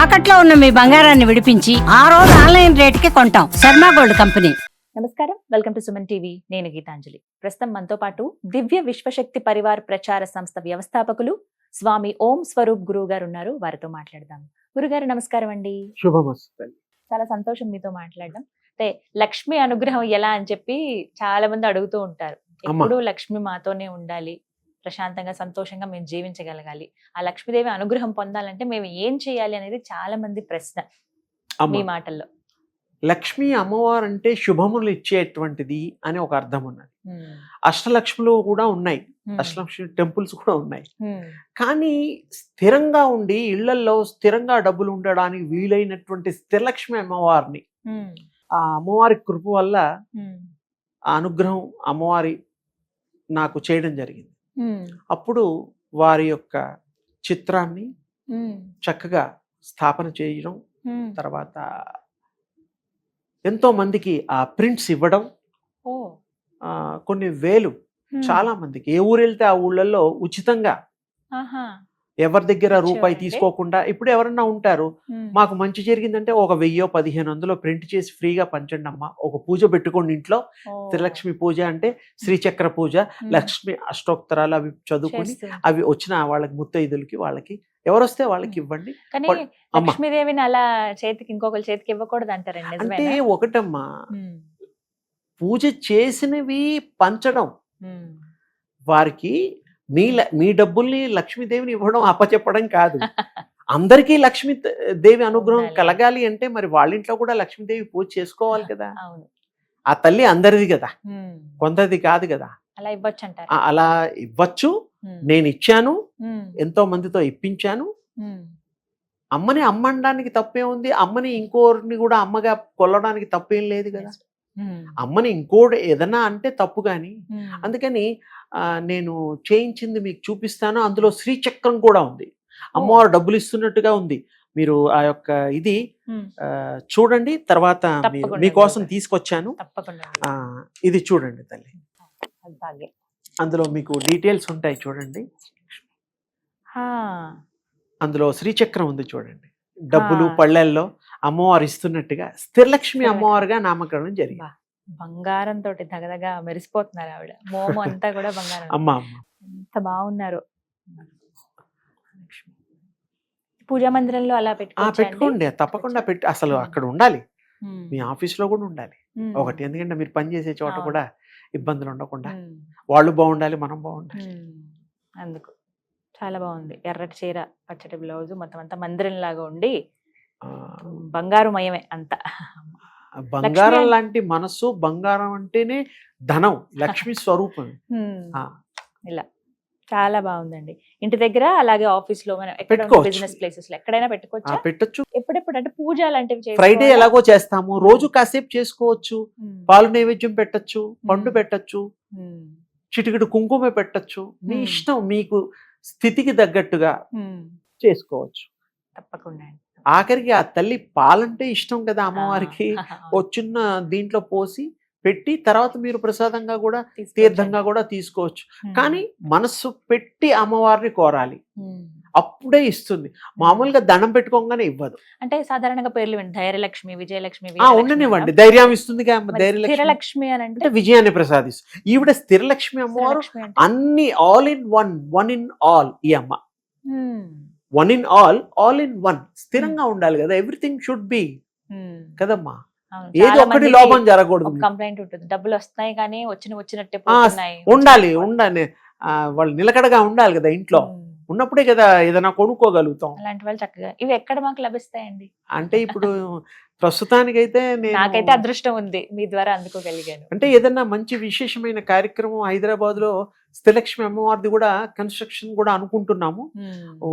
తాకట్లో ఉన్న మీ బంగారాన్ని విడిపించి ఆ రోజు ఆన్లైన్ రేటుకి కొంటాం. Sharma gold company. నమస్కారం, వెల్కమ్ టు సుమన్ టీవీ. నేను గీతాంజలి. ప్రస్తుతం మనతో పాటు దివ్య విశ్వశక్తి పరివార్ ప్రచార సంస్థ వ్యవస్థాపకులు స్వామి ఓం స్వరూప్ గురువు గారు ఉన్నారు. వారితో మాట్లాడదాం. గురుగారు నమస్కారం అండి. శుభమస్తు. చాలా సంతోషం మీతో మాట్లాడడం. అంటే లక్ష్మి అనుగ్రహం ఎలా అని చెప్పి చాలా మంది అడుగుతూ ఉంటారు. ఎప్పుడు లక్ష్మి మాతోనే ఉండాలి, ప్రశాంతంగా సంతోషంగా మేము జీవించగలగాలి, ఆ లక్ష్మీదేవి అనుగ్రహం పొందాలంటే మేము ఏం చేయాలి అనేది చాలా మంది ప్రశ్న. మీ మాటల్లో లక్ష్మీ అమ్మవారు అంటే శుభములు ఇచ్చేటువంటిది అని ఒక అర్థం ఉన్నది. అష్టలక్ష్ములు కూడా ఉన్నాయి, అష్టలక్ష్మి టెంపుల్స్ కూడా ఉన్నాయి. కానీ స్థిరంగా ఉండి ఇళ్లలో స్థిరంగా డబ్బులు ఉండడానికి వీలైనటువంటి స్థిరలక్ష్మి అమ్మవారిని, ఆ అమ్మవారి కృప వల్ల ఆ అనుగ్రహం అమ్మవారి నాకు చేయడం జరిగింది. అప్పుడు వారి యొక్క చిత్రాన్ని చక్కగా స్థాపన చేయడం, తర్వాత ఎంతో మందికి ఆ ప్రింట్స్ ఇవ్వడం, కొన్ని వేలు చాలా మందికి ఏ ఊరు వెళ్తే ఆ ఊళ్ళల్లో ఉచితంగా ఎవరి దగ్గర రూపాయి తీసుకోకుండా. ఇప్పుడు ఎవరన్నా ఉంటారు, మాకు మంచి జరిగిందంటే ఒక 1000-1500 ప్రింట్ చేసి ఫ్రీగా పంచండి అమ్మా, ఒక పూజ పెట్టుకోండి ఇంట్లో, త్రిలక్ష్మి పూజ అంటే శ్రీచక్ర పూజ, లక్ష్మి అష్టోత్తరాలు అవి చదువుకుని అవి వచ్చిన వాళ్ళకి ముత్తైదులకి వాళ్ళకి ఎవరు వస్తే వాళ్ళకి ఇవ్వండి. లక్ష్మీదేవిని అలా చేతికి ఇంకొకరి చేతికి ఇవ్వకూడదు అంటారండి. అంటే ఒకటమ్మా, పూజ చేసినవి పంచడం, వారికి మీ డబ్బుల్ని లక్ష్మీదేవిని ఇవ్వడం అప్పచెప్పడం కాదు. అందరికీ లక్ష్మీదేవి అనుగ్రహం కలగాలి అంటే మరి వాళ్ళ ఇంట్లో కూడా లక్ష్మీదేవి పూజ చేసుకోవాలి కదా. ఆ తల్లి అందరిది కదా, కొందరిది కాదు కదా. అలా ఇవ్వచ్చు అంటారు. అలా ఇవ్వచ్చు. నేను ఇచ్చాను, ఎంతో మందితో ఇప్పించాను. అమ్మని అమ్మడానికి తప్పే ఉంది, అమ్మని ఇంకోరిని కూడా అమ్మగా కొల్లడానికి తప్పేం లేదు కదా. అమ్మని ఇంకోటి ఏదన్నా అంటే తప్పు. కానీ అందుకని నేను చేయించింది మీకు చూపిస్తాను. అందులో శ్రీచక్రం కూడా ఉంది, అమ్మవారు డబ్బులు ఇస్తున్నట్టుగా ఉంది. మీరు ఆ యొక్క ఇది చూడండి. తర్వాత మీకోసం తీసుకొచ్చాను, ఇది చూడండి తల్లి. అందులో మీకు డీటెయిల్స్ ఉంటాయి చూడండి. అందులో శ్రీచక్రం ఉంది చూడండి. డబ్బులు పళ్ళెల్లో అమ్మవారు ఇస్తున్నట్టుగా స్థిరలక్ష్మి అమ్మవారుగా నామకరణం జరిగింది. బంగారం తోటి దగదగా మెరిసిపోతున్నారు ఆవిడ. మోము అంతా కూడా బంగారం. అమ్మా ఎంత బాగున్నారు. పూజా మందిరంలో అలా పెట్టుకోండి, తప్పకుండా పెట్టి అసలు అక్కడ ఉండాలి. మీ ఆఫీస్ లో కూడా ఉండాలి ఒకటి. ఎందుకంటే మీరు పనిచేసే చోట కూడా ఇబ్బందులు ఉండకుండా వాళ్ళు బాగుండాలి, మనం బాగుండాలి. అందుకు చాలా బాగుంది. ఎర్రటి చీర, పచ్చటి బ్లౌజ్, మొత్తం అంతా మందిరం లాగా ఉండి బంగారుమయమే అంతా. బంగారం లాంటి మనసు, బంగారం అంటేనే ధనం, లక్ష్మి స్వరూపం. ఇలా చాలా బాగుందండి. ఇంటి దగ్గర అలాగే ఆఫీస్ లో, బిజినెస్ ప్లేసెస్ లో ఎక్కడైనా పెట్టొచ్చు. ఎప్పుడెప్పుడు అంటే పూజ లాంటివి ఫ్రైడే ఎలాగో చేస్తాము, రోజు కాసేపు చేసుకోవచ్చు. పాలు నైవేద్యం పెట్టచ్చు, పండు పెట్టచ్చు, చిటికెడు కుంకుమ పెట్టచ్చు. మీ ఇష్టం, మీకు స్థితికి తగ్గట్టుగా చేసుకోవచ్చు. తప్పకుండా. ఆఖరికి ఆ తల్లి పాలంటే ఇష్టం కదా అమ్మవారికి. ఓ చిన్న దీంట్లో పోసి పెట్టి తర్వాత మీరు ప్రసాదంగా కూడా తీర్థంగా కూడా తీసుకోవచ్చు. కానీ మనస్సు పెట్టి అమ్మవారిని కోరాలి, అప్పుడే ఇస్తుంది. మామూలుగా దండం పెట్టుకోగానే ఇవ్వదు. అంటే సాధారణంగా పేర్లు ధైర్యలక్ష్మి, విజయలక్ష్మి ఉండనివ్వండి, ధైర్యం ఇస్తుంది. ధైర్యలక్ష్మి అంటే విజయాన్ని ప్రసాదిస్తుంది. ఈవిడ స్థిరలక్ష్మి అమ్మవారు. అన్ని all in one in all. ఈ అమ్మ one in all in one. స్థిరంగా ఉండాలి కదా, ఎవ్రీథింగ్ షుడ్ బి కదమ్మా. ఏది ఒక్కటి లోపం జరగకూడదు. కంప్లైంట్ ఉంటుంది, డబ్బులు వస్తున్నాయి కానీ వచ్చినట్టే ఉండాలి. వాళ్ళు నిలకడగా ఉండాలి కదా. ఇంట్లో ఉన్నప్పుడే కదా ఏదైనా కొనుక్కోగలుగుతాం. అలాంటి వాళ్ళు చక్కగా ఇవి ఎక్కడ మాకు లభిస్తాయండి? అంటే ఇప్పుడు ప్రస్తుతానికైతే నాకైతే అదృష్టం ఉంది, మీ ద్వారా అందుకోగలిగాను. అంటే ఏదన్నా మంచి విశేషమైన కార్యక్రమం హైదరాబాద్ లో స్థిరలక్ష్మి అమ్మవారిది కూడా కన్స్ట్రక్షన్ కూడా అనుకుంటున్నాము.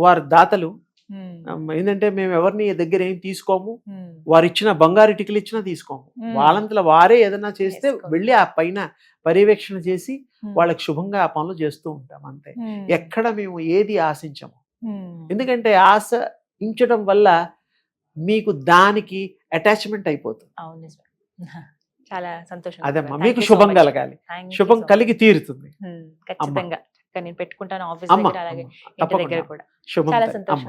వారి దాతలు ఏంటంటే మేము ఎవరిని దగ్గర ఏం తీసుకోము, వారు ఇచ్చిన బంగారు ఇటుకలు ఇచ్చినా తీసుకోము. వాళ్ళంతలో వారే ఏదైనా చేస్తే వెళ్ళి ఆ పైన పర్యవేక్షణ చేసి వాళ్ళకి శుభంగా ఆ పనులు చేస్తూ ఉంటాం. అంతే, ఎక్కడ మేము ఏది ఆశించము. ఎందుకంటే ఆశించడం వల్ల మీకు దానికి అటాచ్మెంట్ అయిపోతుంది. చాలా సంతోషం. అదమ్మా, మీకు శుభం కలగాలి, శుభం కలిగి తీరుతుంది. ఖచ్చితంగా నేను పెట్టుకుంటాను ఆఫీస్ దగ్గర, అలాగే ఇంటి దగ్గర కూడా. చాలా సంతోషం.